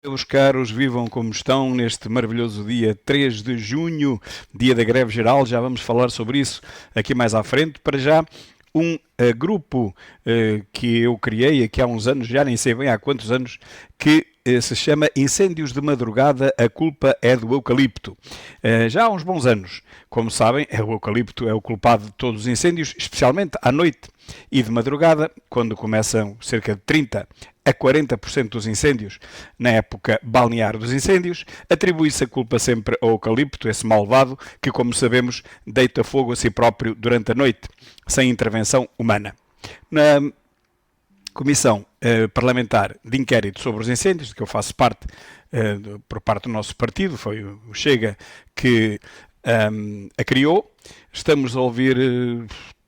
Meus caros, vivam como estão neste maravilhoso dia 3 de junho, dia da greve geral. Já vamos falar sobre isso aqui mais à frente. Para já, um grupo que eu criei aqui há uns anos, já nem sei bem há quantos anos, que se chama Incêndios de Madrugada, a culpa é do eucalipto. Já há uns bons anos, como sabem, o eucalipto é o culpado de todos os incêndios, especialmente à noite e de madrugada, quando começam cerca de 30 a 40% dos incêndios na época balnear dos incêndios. Atribui-se a culpa sempre ao eucalipto, esse malvado que, como sabemos, deita fogo a si próprio durante a noite, sem intervenção humana. Na Comissão Parlamentar de Inquérito sobre os Incêndios, de que eu faço parte por parte do nosso partido, foi o Chega que a criou. Estamos a ouvir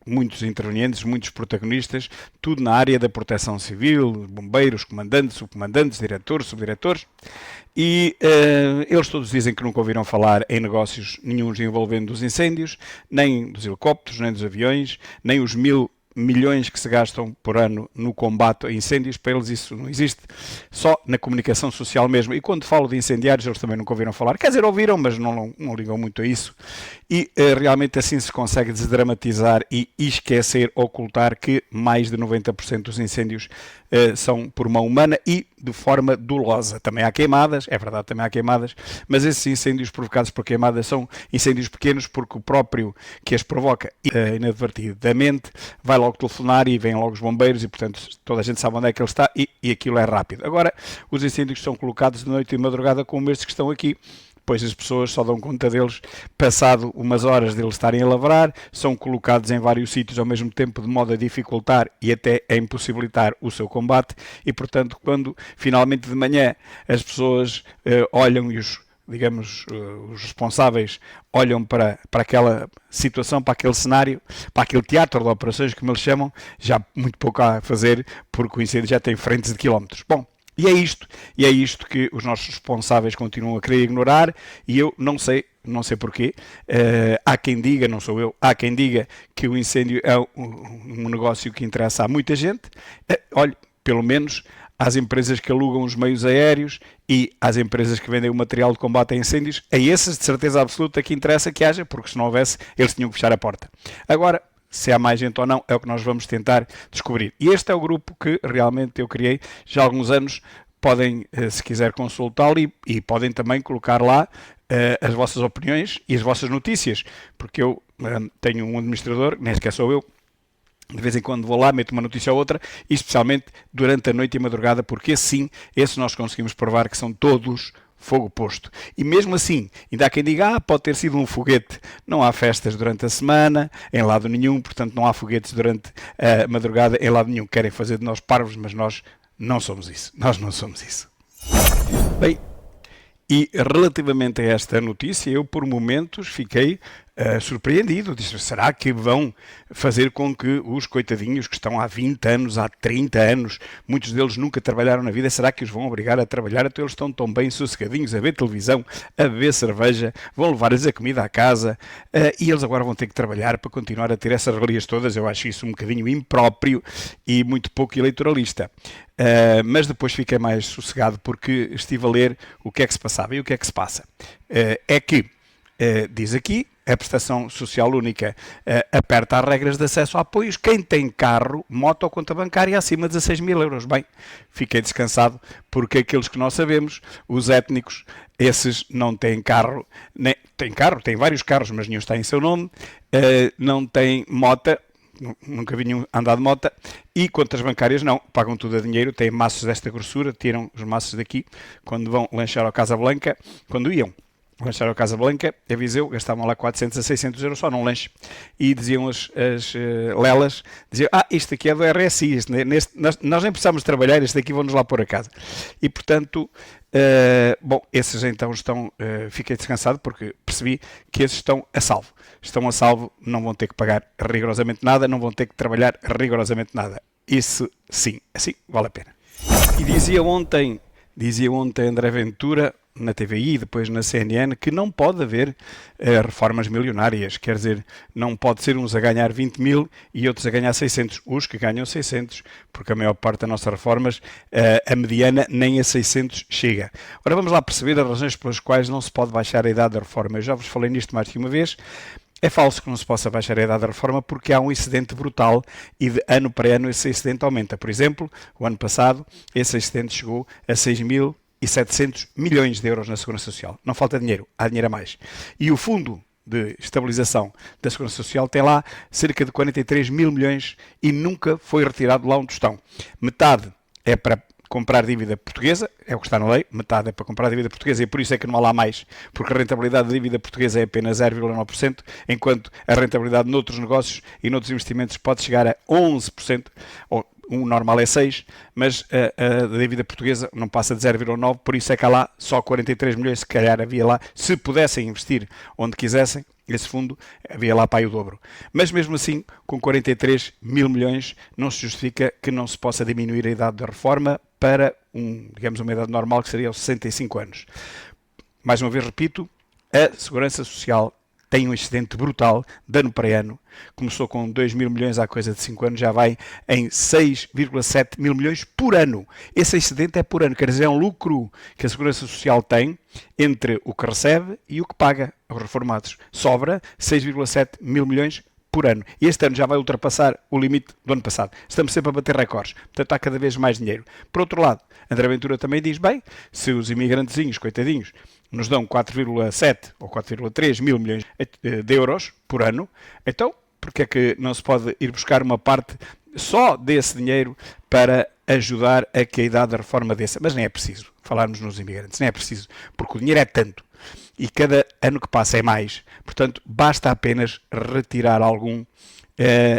muitos intervenientes, muitos protagonistas, tudo na área da proteção civil, bombeiros, comandantes, subcomandantes, diretores, subdiretores, e eles todos dizem que nunca ouviram falar em negócios nenhuns envolvendo os incêndios, nem dos helicópteros, nem dos aviões, nem os 1.000 milhões que se gastam por ano no combate a incêndios. Para eles isso não existe, só na comunicação social mesmo. E quando falo de incendiários, eles também nunca ouviram falar. Quer dizer, ouviram, mas não ligam muito a isso. E realmente assim se consegue desdramatizar e esquecer, ocultar que mais de 90% dos incêndios são por mão humana e de forma dolosa. Também há queimadas, é verdade, também há queimadas, mas esses incêndios provocados por queimadas são incêndios pequenos, porque o próprio que as provoca inadvertidamente vai logo telefonar e vêm logo os bombeiros e, portanto, toda a gente sabe onde é que ele está e aquilo é rápido. Agora, os incêndios são colocados de noite e de madrugada, como estes que estão aqui, pois as pessoas só dão conta deles passado umas horas deles estarem a lavrar, são colocados em vários sítios ao mesmo tempo, de modo a dificultar e até a impossibilitar o seu combate, e, portanto, quando finalmente de manhã as pessoas olham e os responsáveis olham para aquela situação, para aquele cenário, para aquele teatro de operações, como eles chamam, já muito pouco há a fazer, porque o incêndio já tem frentes de quilómetros. Bom, e é isto que os nossos responsáveis continuam a querer ignorar, e eu não sei porquê. Há quem diga, não sou eu, há quem diga que o incêndio é um negócio que interessa a muita gente. Olhe, pelo menos às empresas que alugam os meios aéreos e às empresas que vendem o material de combate a incêndios, a esses de certeza absoluta que interessa que haja, porque se não houvesse, eles tinham que fechar a porta. Agora, se há mais gente ou não, é o que nós vamos tentar descobrir. E este é o grupo que realmente eu criei já há alguns anos. Podem, se quiser, consultá-lo e podem também colocar lá as vossas opiniões e as vossas notícias, porque eu tenho um administrador, nem sequer sou eu, de vez em quando vou lá, meto uma notícia ou outra, e especialmente durante a noite e a madrugada, porque assim, esses nós conseguimos provar que são todos fogo posto. E mesmo assim, ainda há quem diga, pode ter sido um foguete. Não há festas durante a semana, em lado nenhum, portanto não há foguetes durante a madrugada, em lado nenhum. Querem fazer de nós parvos, mas nós não somos isso. Nós não somos isso. Bem, e relativamente a esta notícia, eu por momentos fiquei surpreendido. Disse, será que vão fazer com que os coitadinhos que estão há 20 anos, há 30 anos, muitos deles nunca trabalharam na vida, será que os vão obrigar a trabalhar? Então eles estão tão bem sossegadinhos a ver televisão, a beber cerveja, vão levar-lhes a comida à casa e eles agora vão ter que trabalhar para continuar a ter essas regalias todas. Eu acho isso um bocadinho impróprio e muito pouco eleitoralista. Mas depois fiquei mais sossegado porque estive a ler o que é que se passava e o que é que se passa. É que, diz aqui, a prestação social única aperta as regras de acesso a apoios. Quem tem carro, moto ou conta bancária acima de 16.000 euros. Bem, fiquei descansado, porque aqueles que nós sabemos, os étnicos, esses não têm carro, têm vários carros, mas nenhum está em seu nome, não têm mota, nunca vi nenhum andar de moto, e contas bancárias não, pagam tudo a dinheiro, têm maços desta grossura, tiram os maços daqui, quando vão lanchar ao Casablanca, quando iam lanchar ao Casablanca, a Viseu, gastavam lá 400 a 600 euros só num lanche. E diziam as lelas, diziam, isto aqui é do RSI, nós nem precisamos trabalhar, este aqui vão-nos lá pôr a casa. E, portanto, bom, esses então fiquei descansado porque percebi que esses estão a salvo. Estão a salvo, não vão ter que pagar rigorosamente nada, não vão ter que trabalhar rigorosamente nada. Isso sim, assim vale a pena. E dizia ontem André Ventura, na TVI e depois na CNN que não pode haver reformas milionárias. Quer dizer, não pode ser uns a ganhar 20 mil e outros a ganhar 600. Os que ganham 600, porque a maior parte das nossas reformas, a mediana nem a 600 chega. Ora, vamos lá perceber as razões pelas quais não se pode baixar a idade da reforma. Eu já vos falei nisto mais que uma vez. É falso que não se possa baixar a idade da reforma porque há um excedente brutal e de ano para ano esse excedente aumenta. Por exemplo, o ano passado esse excedente chegou a 6.700 milhões de euros na Segurança Social. Não falta dinheiro, há dinheiro a mais. E o Fundo de Estabilização da Segurança Social tem lá cerca de 43 mil milhões e nunca foi retirado lá um tostão. Metade é para comprar dívida portuguesa, é o que está na lei, metade é para comprar dívida portuguesa e por isso é que não há lá mais, porque a rentabilidade da dívida portuguesa é apenas 0,9%, enquanto a rentabilidade noutros negócios e noutros investimentos pode chegar a 11%, ou o normal é 6%, mas a dívida portuguesa não passa de 0,9%, por isso é que há lá só 43 milhões, se calhar havia lá, se pudessem investir onde quisessem, esse fundo havia lá para aí o dobro. Mas mesmo assim, com 43 mil milhões, não se justifica que não se possa diminuir a idade da reforma para, digamos, uma idade normal, que seria aos 65 anos. Mais uma vez repito, a Segurança Social tem um excedente brutal, de ano para ano. Começou com 2 mil milhões há coisa de 5 anos, já vai em 6,7 mil milhões por ano. Esse excedente é por ano, quer dizer, é um lucro que a Segurança Social tem entre o que recebe e o que paga aos reformados. Sobra 6,7 mil milhões por ano. E este ano já vai ultrapassar o limite do ano passado. Estamos sempre a bater recordes. Portanto, há cada vez mais dinheiro. Por outro lado, André Ventura também diz, bem, se os imigrantezinhos, coitadinhos, nos dão 4,7 ou 4,3 mil milhões de euros por ano, então, porque é que não se pode ir buscar uma parte só desse dinheiro para ajudar a que a idade da reforma desça? Mas nem é preciso falarmos nos imigrantes, nem é preciso, porque o dinheiro é tanto e cada ano que passa é mais. Portanto, basta apenas retirar algum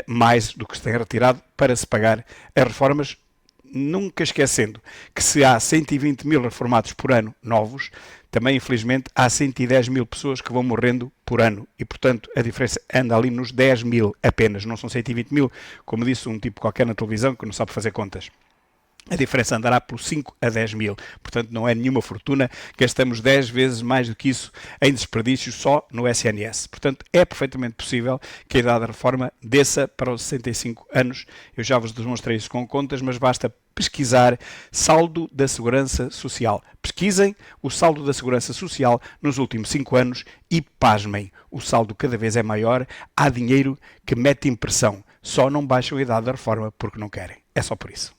mais do que se tem retirado para se pagar as reformas, nunca esquecendo que se há 120 mil reformados por ano novos, também infelizmente há 110 mil pessoas que vão morrendo por ano e portanto a diferença anda ali nos 10 mil apenas, não são 120 mil, como disse um tipo qualquer na televisão que não sabe fazer contas. A diferença andará por 5 a 10 mil. Portanto, não é nenhuma fortuna. Gastamos 10 vezes mais do que isso em desperdícios só no SNS. Portanto, é perfeitamente possível que a idade da reforma desça para os 65 anos. Eu já vos demonstrei isso com contas, mas basta pesquisar saldo da Segurança Social. Pesquisem o saldo da Segurança Social nos últimos 5 anos e pasmem. O saldo cada vez é maior. Há dinheiro que mete impressão. Só não baixam a idade da reforma porque não querem. É só por isso.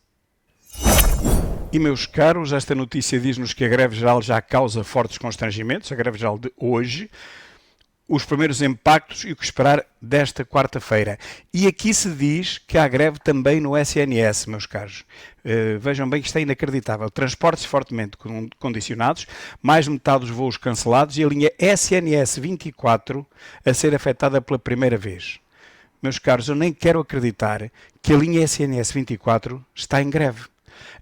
E, meus caros, esta notícia diz-nos que a greve geral já causa fortes constrangimentos, a greve geral de hoje, os primeiros impactos e o que esperar desta quarta-feira. E aqui se diz que há greve também no SNS, meus caros. Vejam bem que isto é inacreditável. Transportes fortemente condicionados, mais de metade dos voos cancelados e a linha SNS 24 a ser afetada pela primeira vez. Meus caros, eu nem quero acreditar que a linha SNS 24 está em greve.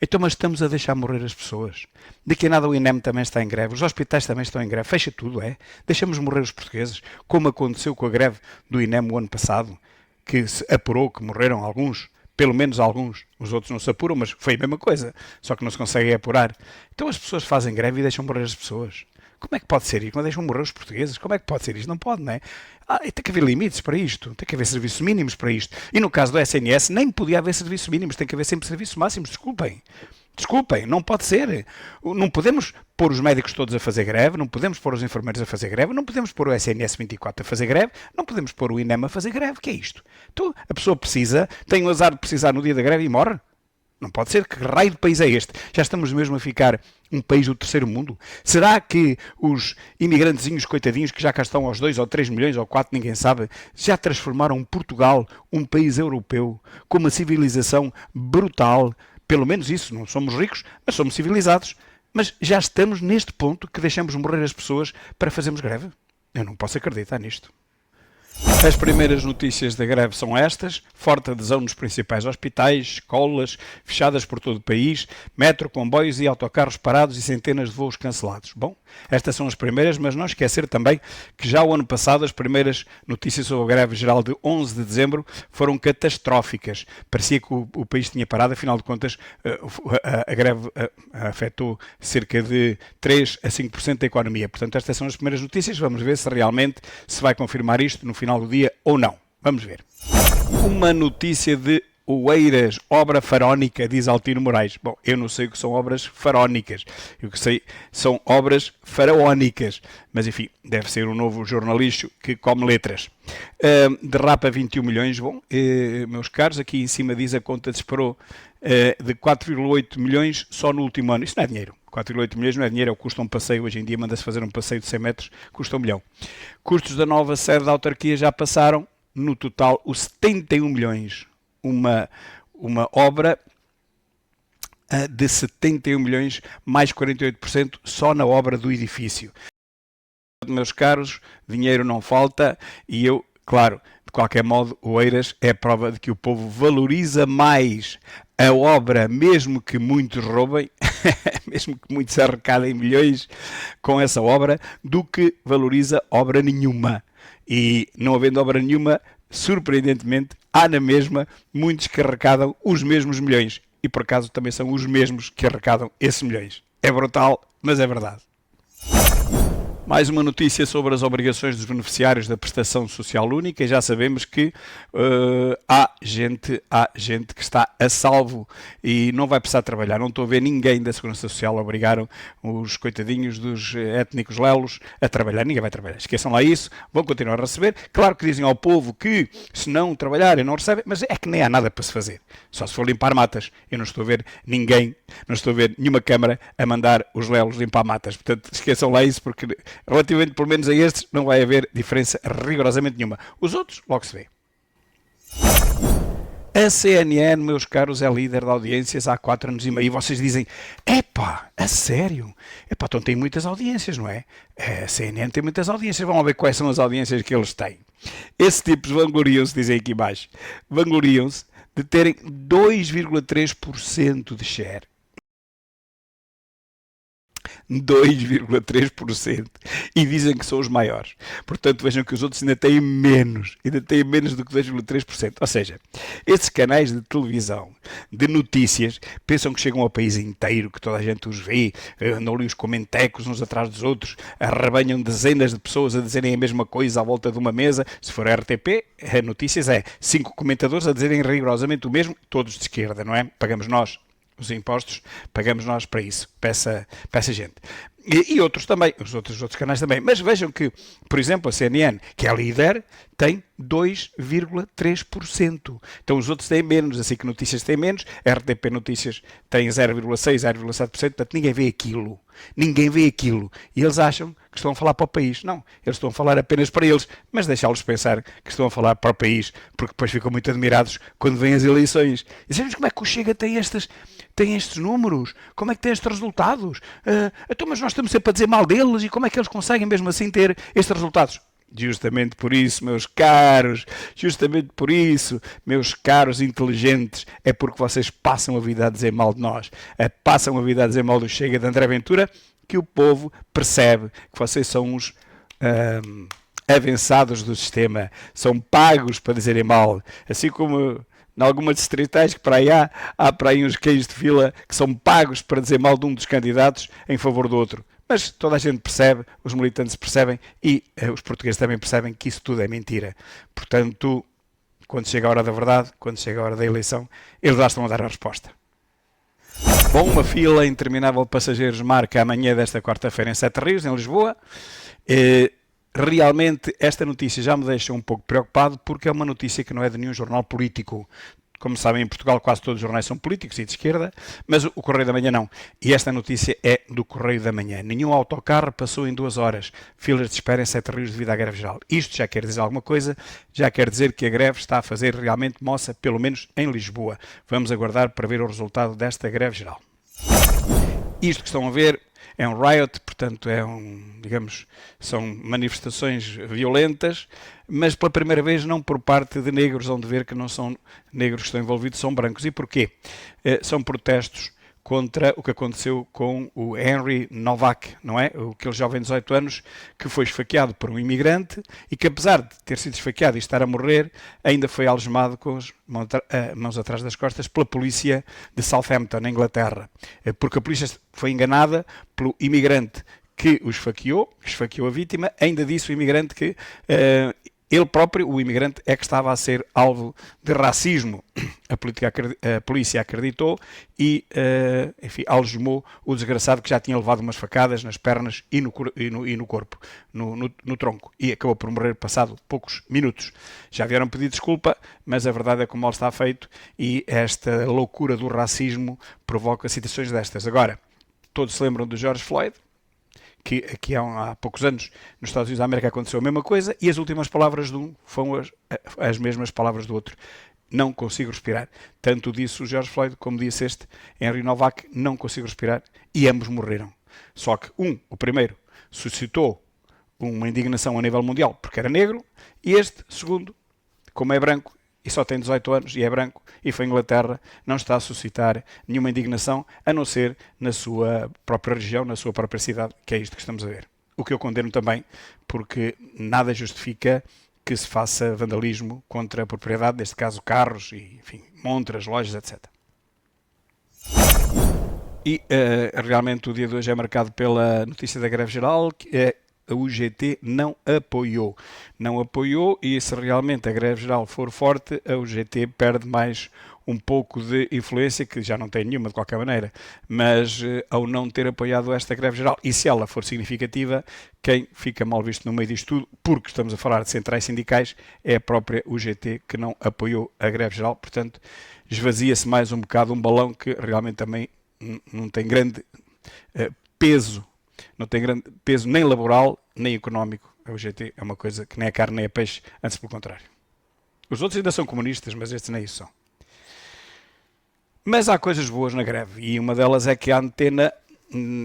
Então, mas estamos a deixar morrer as pessoas. Daqui a nada o INEM também está em greve, os hospitais também estão em greve. Fecha tudo, é? Deixamos morrer os portugueses, como aconteceu com a greve do INEM o ano passado, que se apurou que morreram alguns, pelo menos alguns. Os outros não se apuram, mas foi a mesma coisa, só que não se consegue apurar. Então as pessoas fazem greve e deixam morrer as pessoas. Como é que pode ser isto? Não deixam morrer os portugueses? Como é que pode ser isto? Não pode, não é? Tem que haver limites para isto. Tem que haver serviços mínimos para isto. E no caso do SNS, nem podia haver serviços mínimos. Tem que haver sempre serviços máximos. Desculpem, não pode ser. Não podemos pôr os médicos todos a fazer greve, não podemos pôr os enfermeiros a fazer greve, não podemos pôr o SNS 24 a fazer greve, não podemos pôr o INEM a fazer greve. O que é isto? Então, a pessoa precisa, tem o azar de precisar no dia da greve e morre. Não pode ser. Que raio de país é este? Já estamos mesmo a ficar um país do terceiro mundo? Será que os imigrantezinhos coitadinhos que já cá estão aos 2 ou 3 milhões ou 4, ninguém sabe, já transformaram Portugal, um país europeu, com uma civilização brutal? Pelo menos isso, não somos ricos, mas somos civilizados. Mas já estamos neste ponto que deixamos morrer as pessoas para fazermos greve? Eu não posso acreditar nisto. As primeiras notícias da greve são estas: forte adesão nos principais hospitais, escolas fechadas por todo o país, metro, comboios e autocarros parados e centenas de voos cancelados. Bom, estas são as primeiras, mas não esquecer também que já o ano passado as primeiras notícias sobre a greve geral de 11 de dezembro foram catastróficas. Parecia que o país tinha parado, afinal de contas a greve afetou cerca de 3 a 5% da economia. Portanto, estas são as primeiras notícias. Vamos ver se realmente se vai confirmar isto no final do dia ou não. Vamos ver. Uma notícia de Oeiras, obra faraónica, diz Altino Moraes. Bom, eu não sei o que são obras faraónicas. O que sei são obras faraónicas. Mas, enfim, deve ser um novo jornalista que come letras. Derrapa 21 milhões. Bom, meus caros, aqui em cima diz a conta disparou de 4,8 milhões só no último ano. Isso não é dinheiro. 4,8 milhões não é dinheiro, é o que custa um passeio. Hoje em dia manda-se fazer um passeio de 100 metros, custa 1 milhão. Custos da nova sede da autarquia já passaram, no total, os 71 milhões. Uma obra de 71 milhões, mais 48% só na obra do edifício. Meus caros, dinheiro não falta e eu, claro, de qualquer modo, o Oeiras é a prova de que o povo valoriza mais a obra, mesmo que muitos roubem, mesmo que muitos arrecadem milhões com essa obra, do que valoriza obra nenhuma. E não havendo obra nenhuma, surpreendentemente, há na mesma muitos que arrecadam os mesmos milhões. E por acaso também são os mesmos que arrecadam esses milhões. É brutal, mas é verdade. Mais uma notícia sobre as obrigações dos beneficiários da prestação social única. E já sabemos que há gente que está a salvo e não vai precisar trabalhar. Não estou a ver ninguém da Segurança Social obrigaram os coitadinhos dos étnicos lelos a trabalhar. Ninguém vai trabalhar. Esqueçam lá isso. Vão continuar a receber. Claro que dizem ao povo que se não trabalharem não recebem, mas é que nem há nada para se fazer. Só se for limpar matas. Eu não estou a ver ninguém, não estou a ver nenhuma Câmara a mandar os lelos limpar matas. Portanto, esqueçam lá isso porque relativamente, pelo menos a estes, não vai haver diferença rigorosamente nenhuma. Os outros, logo se vê. A CNN, meus caros, é líder de audiências há 4 anos e meio. E vocês dizem, epá, a sério? Epá, então tem muitas audiências, não é? A CNN tem muitas audiências. Vamos ver quais são as audiências que eles têm. Esses tipos vangloriam-se, dizem aqui embaixo, vangloriam-se de terem 2,3% de share. 2,3% e dizem que são os maiores. Portanto, vejam que os outros ainda têm menos do que 2,3%. Ou seja, esses canais de televisão, de notícias, pensam que chegam ao país inteiro, que toda a gente os vê, andam ali os comentecos uns atrás dos outros, arrebanham dezenas de pessoas a dizerem a mesma coisa à volta de uma mesa. Se for a RTP, a notícias é 5 comentadores a dizerem rigorosamente o mesmo, todos de esquerda, não é? Pagamos nós os impostos, pagamos nós para isso, para essa gente. E outros também, os outros canais também. Mas vejam que, por exemplo, a CNN, que é a líder, tem 2,3%. Então os outros têm menos, assim que Notícias têm menos, a RTP Notícias tem 0,6%, 0,7%, portanto ninguém vê aquilo. Ninguém vê aquilo. E eles acham que estão a falar para o país. Não, eles estão a falar apenas para eles, mas deixá-los pensar que estão a falar para o país, porque depois ficam muito admirados quando vêm as eleições. E sabemos como é que o Chega tem estes números? Como é que tem estes resultados? Então, mas nós estamos sempre a dizer mal deles e como é que eles conseguem mesmo assim ter estes resultados? Justamente por isso, meus caros, justamente por isso, meus caros inteligentes, é porque vocês passam a vida a dizer mal de nós, passam a vida a dizer mal do Chega, de André Ventura, que o povo percebe que vocês são uns avançados do sistema, são pagos para dizerem mal, assim como em algumas distritais que para aí há para aí uns queijos de fila que são pagos para dizer mal de um dos candidatos em favor do outro. Mas toda a gente percebe, os militantes percebem e os portugueses também percebem que isso tudo é mentira. Portanto, quando chega a hora da verdade, quando chega a hora da eleição, eles lá estão a dar a resposta. Bom, uma fila interminável de passageiros marca amanhã desta quarta-feira em Sete Rios, em Lisboa. Realmente esta notícia já me deixa um pouco preocupado porque é uma notícia que não é de nenhum jornal político. Como sabem, em Portugal quase todos os jornais são políticos e de esquerda, mas o Correio da Manhã não. E esta notícia é do Correio da Manhã. Nenhum autocarro passou em 2 horas. Filas de espera em Sete Rios devido à greve geral. Isto já quer dizer alguma coisa, já quer dizer que a greve está a fazer realmente moça, pelo menos em Lisboa. Vamos aguardar para ver o resultado desta greve geral. Isto que estão a ver é um riot, portanto digamos, são manifestações violentas, mas pela primeira vez não por parte de negros, onde ver que não são negros que estão envolvidos, são brancos. E porquê? São protestos contra o que aconteceu com o Henry Novak, não é? Aquele jovem de 18 anos que foi esfaqueado por um imigrante e que, apesar de ter sido esfaqueado e estar a morrer, ainda foi algemado com as mãos atrás das costas pela polícia de Southampton, na Inglaterra. Porque a polícia foi enganada pelo imigrante que o esfaqueou a vítima, ainda disse o imigrante que ele próprio, o imigrante, é que estava a ser alvo de racismo. A polícia acreditou e, enfim, algemou o desgraçado que já tinha levado umas facadas nas pernas e no corpo, no tronco. E acabou por morrer passado poucos minutos. Já vieram pedir desculpa, mas a verdade é que o mal está feito e esta loucura do racismo provoca situações destas. Agora, todos se lembram do George Floyd, que aqui há poucos anos nos Estados Unidos da América aconteceu a mesma coisa e as últimas palavras de um foram as mesmas palavras do outro. Não consigo respirar. Tanto disse o George Floyd como disse este Henry Novak, não consigo respirar, e ambos morreram. Só que o primeiro, suscitou uma indignação a nível mundial porque era negro, e este, segundo, como é branco, e só tem 18 anos e é branco e foi à Inglaterra, não está a suscitar nenhuma indignação, a não ser na sua própria região, na sua própria cidade, que é isto que estamos a ver. O que eu condeno também, porque nada justifica que se faça vandalismo contra a propriedade, neste caso carros e, enfim, montras, lojas, etc. E realmente o dia de hoje é marcado pela notícia da greve geral, que é a UGT não apoiou. Não apoiou, e se realmente a greve geral for forte, a UGT perde mais um pouco de influência, que já não tem nenhuma de qualquer maneira, mas ao não ter apoiado esta greve geral, e se ela for significativa, quem fica mal visto no meio disto tudo, porque estamos a falar de centrais sindicais, é a própria UGT que não apoiou a greve geral. Portanto, esvazia-se mais um bocado um balão que realmente também não tem grande peso. Não tem grande peso nem laboral, nem económico. A UGT é uma coisa que nem é carne nem é peixe, antes pelo contrário. Os outros ainda são comunistas, mas estes nem isso são. Mas há coisas boas na greve, e uma delas é que a Antena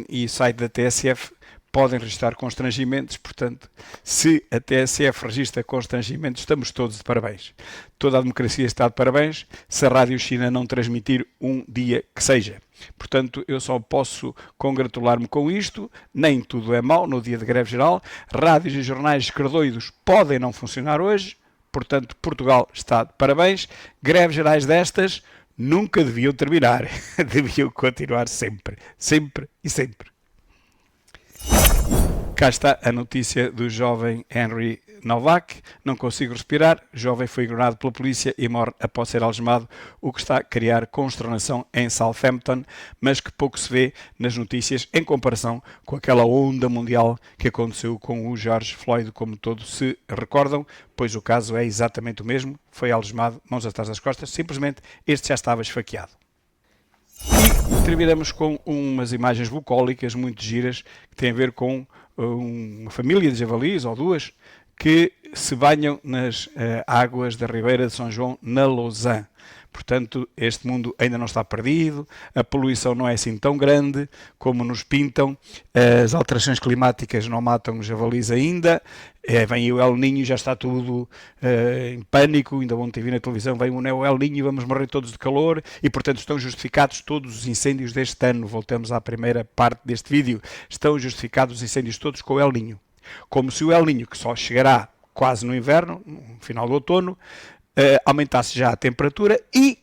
e o site da TSF podem registrar constrangimentos. Portanto, se a TSF registra constrangimentos, estamos todos de parabéns. Toda a democracia está de parabéns se a Rádio China não transmitir um dia que seja. Portanto, eu só posso congratular-me com isto. Nem tudo é mau no dia de greve geral. Rádios e jornais esquerdoidos podem não funcionar hoje. Portanto, Portugal está de parabéns. Greves gerais destas nunca deviam terminar. Deviam continuar sempre. Sempre e sempre. Cá está a notícia do jovem Henry Novak. Não consigo respirar. O jovem foi ignorado pela polícia e morre após ser algemado, o que está a criar consternação em Southampton, mas que pouco se vê nas notícias em comparação com aquela onda mundial que aconteceu com o George Floyd, como todos se recordam, pois o caso é exatamente o mesmo. Foi algemado, mãos atrás das costas, simplesmente este já estava esfaqueado. E terminamos com umas imagens bucólicas muito giras que têm a ver com uma família de javalis, ou duas, que se banham nas águas da Ribeira de São João, na Lausanne. Portanto, este mundo ainda não está perdido, a poluição não é assim tão grande como nos pintam, as alterações climáticas não matam os javalis ainda, vem o El Niño e já está tudo em pânico. Ainda ontem vi na televisão, vem o El Niño e vamos morrer todos de calor, e portanto estão justificados todos os incêndios deste ano. Voltamos à primeira parte deste vídeo, estão justificados os incêndios todos com o El Niño. Como se o El Niño, que só chegará quase no inverno, no final do outono, aumentasse já a temperatura, e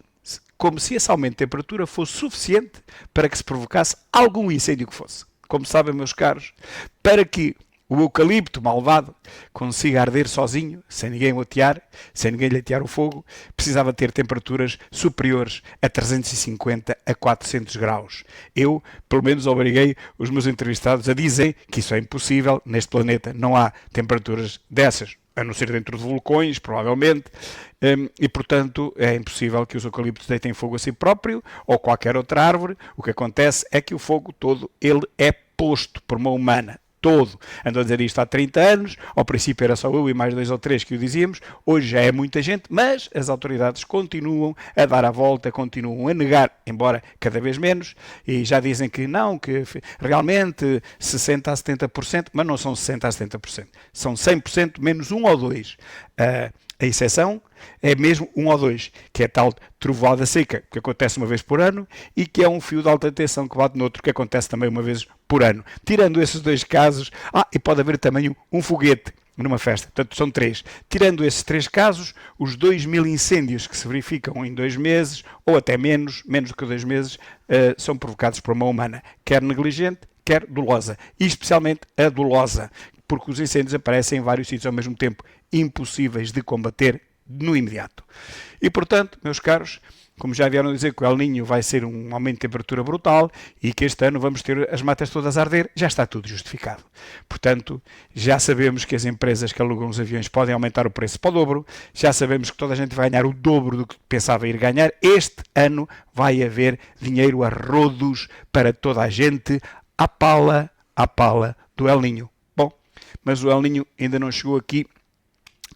como se esse aumento de temperatura fosse suficiente para que se provocasse algum incêndio que fosse. Como sabem, meus caros, para que o eucalipto malvado consiga arder sozinho, sem ninguém o atear, sem ninguém lhe atear o fogo, precisava ter temperaturas superiores a 350 a 400 graus. Eu, pelo menos, obriguei os meus entrevistados a dizer que isso é impossível. Neste planeta não há temperaturas dessas, a não ser dentro de vulcões, provavelmente, e, portanto, é impossível que os eucaliptos deitem fogo a si próprio ou qualquer outra árvore. O que acontece é que o fogo todo ele é posto por mão humana. todo. Ando a dizer isto há 30 anos, ao princípio era só eu e mais 2 ou 3 que o dizíamos, hoje já é muita gente, mas as autoridades continuam a dar a volta, continuam a negar, embora cada vez menos, e já dizem que não, que realmente 60% a 70%, mas não são 60% a 70%, são 100% menos 1 ou 2. A exceção é mesmo 1 ou 2, que é tal trovoada seca, que acontece uma vez por ano, e que é um fio de alta tensão que bate noutro, que acontece também uma vez por ano. Tirando esses 2 casos, e pode haver também um foguete numa festa, portanto são 3. Tirando esses 3 casos, os 2.000 incêndios que se verificam em 2 meses, ou até menos do que 2 meses, são provocados por uma humana, quer negligente, quer dolosa, e especialmente a dolosa, porque os incêndios aparecem em vários sítios ao mesmo tempo, impossíveis de combater no imediato. E portanto, meus caros, como já vieram dizer que o El Niño vai ser um aumento de temperatura brutal e que este ano vamos ter as matas todas a arder, já está tudo justificado. Portanto, já sabemos que as empresas que alugam os aviões podem aumentar o preço para o dobro, já sabemos que toda a gente vai ganhar o dobro do que pensava ir ganhar. Este ano vai haver dinheiro a rodos para toda a gente, à pala do El Niño. Bom, mas o El Niño ainda não chegou aqui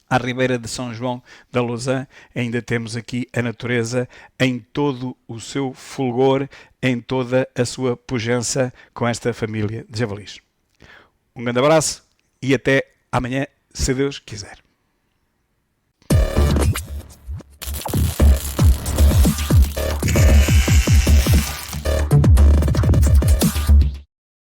à Ribeira de São João da Lousã. Ainda temos aqui a natureza em todo o seu fulgor, em toda a sua pujança com esta família de javalis. Um grande abraço e até amanhã, se Deus quiser.